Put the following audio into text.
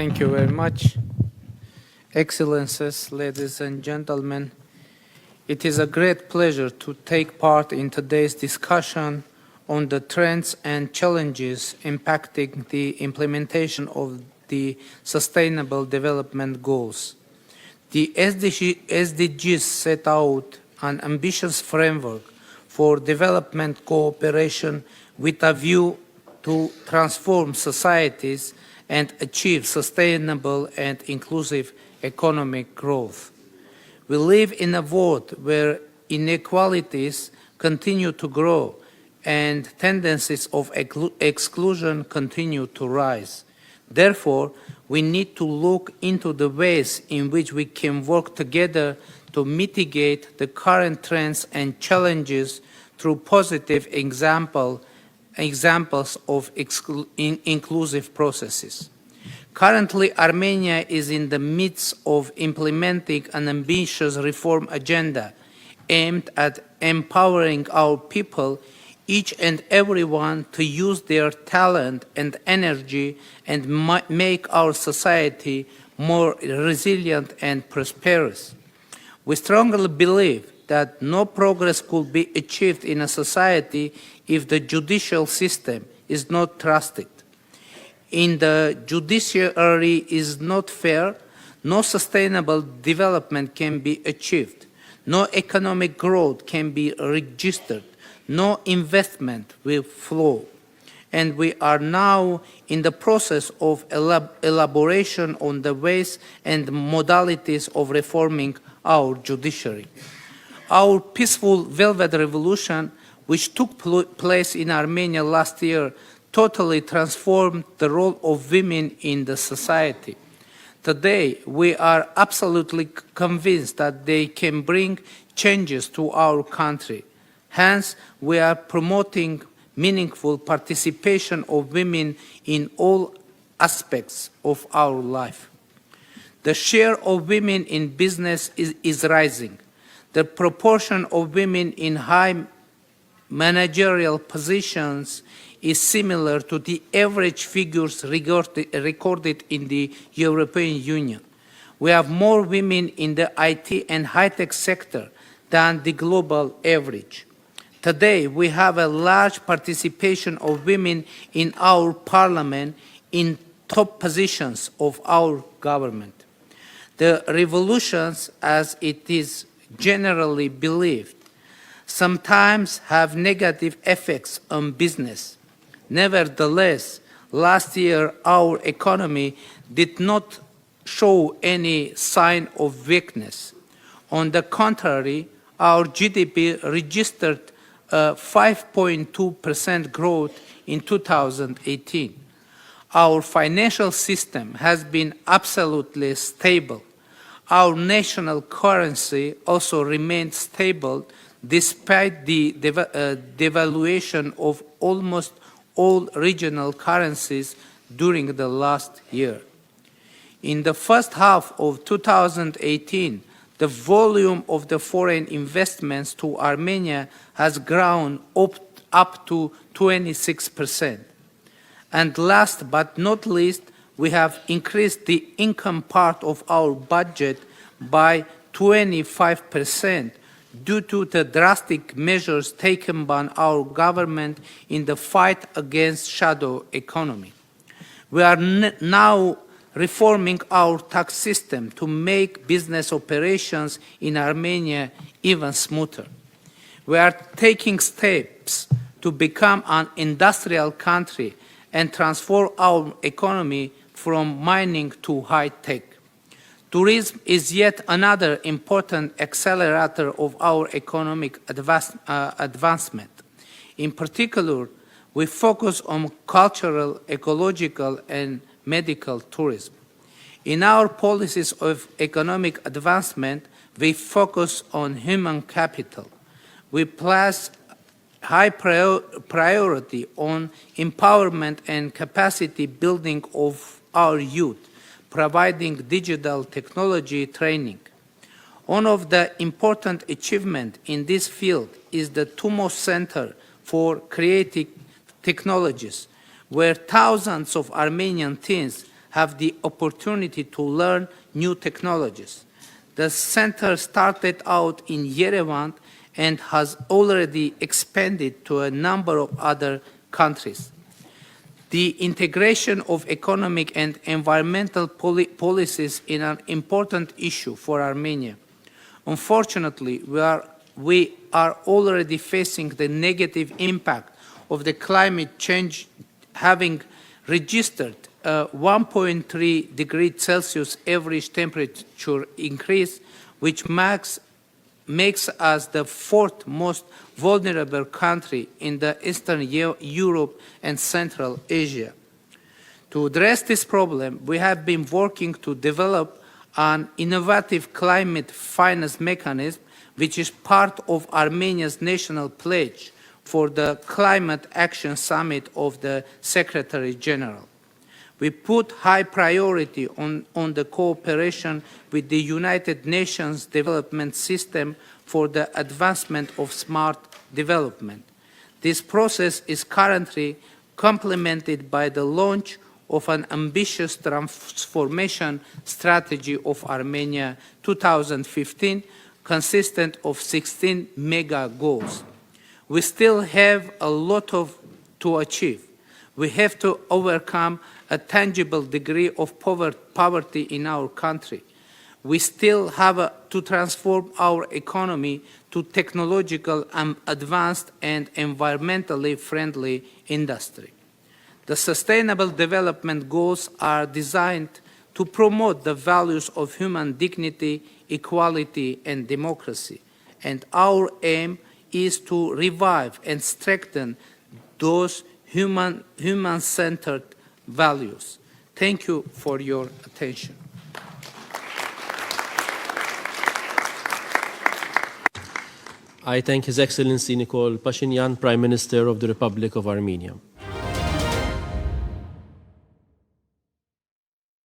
Thank you very much. Excellencies, ladies and gentlemen, it is a great pleasure to take part in today's discussion on the trends and challenges impacting the implementation of the Sustainable Development Goals. The SDGs set out an ambitious framework for development cooperation with a view to transform societies and achieve sustainable and inclusive economic growth. We live in a world where inequalities continue to grow and tendencies of exclusion continue to rise. Therefore, we need to look into the ways in which we can work together to mitigate the current trends and challenges through positive examples of inclusive processes. Currently, Armenia is in the midst of implementing an ambitious reform agenda aimed at empowering our people, each and everyone, to use their talent and energy and make our society more resilient and prosperous. We strongly believe that no progress could be achieved in a society if the judicial system is not trusted. If the judiciary is not fair, no sustainable development can be achieved, no economic growth can be registered, no investment will flow. And we are now in the process of elaboration on the ways and modalities of reforming our judiciary. Our peaceful Velvet Revolution, which took place in Armenia last year, totally transformed the role of women in the society. Today, we are absolutely convinced that they can bring changes to our country. Hence, we are promoting meaningful participation of women in all aspects of our life. The share of women in business is rising. The proportion of women in high managerial positions is similar to the average figures recorded in the European Union. We have more women in the IT and high-tech sector than the global average. Today, we have a large participation of women in our parliament in top positions of our government. The revolutions, as it is generally believed, sometimes have negative effects on business. Nevertheless, last year our economy did not show any sign of weakness. On the contrary, our GDP registered a 5.2% growth in 2018. Our financial system has been absolutely stable. Our national currency also remained stable despite the devaluation of almost all regional currencies during the last year. In the first half of 2018, the volume of the foreign investments to Armenia has grown up to 26%. And last but not least, we have increased the income part of our budget by 25% due to the drastic measures taken by our government in the fight against shadow economy. We are now reforming our tax system to make business operations in Armenia even smoother. We are taking steps to become an industrial country and transform our economy from mining to high-tech. Tourism is yet another important accelerator of our economic advancement. In particular, we focus on cultural, ecological, and medical tourism. In our policies of economic advancement, we focus on human capital. We place high priority on empowerment and capacity building of our youth, providing digital technology training. One of the important achievements in this field is the TUMO Center for Creative Technologies, where thousands of Armenian teens have the opportunity to learn new technologies. The center started out in Yerevan and has already expanded to a number of other countries. The integration of economic and environmental policies is an important issue for Armenia. Unfortunately, we are already facing the negative impact of the climate change, having registered a 1.3 degrees Celsius average temperature increase, which makes us the fourth most vulnerable country in the Eastern Europe and Central Asia. To address this problem, we have been working to develop an innovative climate finance mechanism, which is part of Armenia's national pledge for the Climate Action Summit of the Secretary General. We put high priority on the cooperation with the United Nations Development System for the advancement of smart development. This process is currently complemented by the launch of an ambitious transformation strategy of Armenia 2015, consistent of 16 mega goals. We still have a lot to achieve. We have to overcome a tangible degree of poverty in our country. We still have to transform our economy to technological and advanced and environmentally friendly industry. The Sustainable Development Goals are designed to promote the values of human dignity, equality, and democracy, and our aim is to revive and strengthen those human-centered values. Thank you for your attention. I thank His Excellency Nikola Pashinyan, Prime Minister of the Republic of Armenia.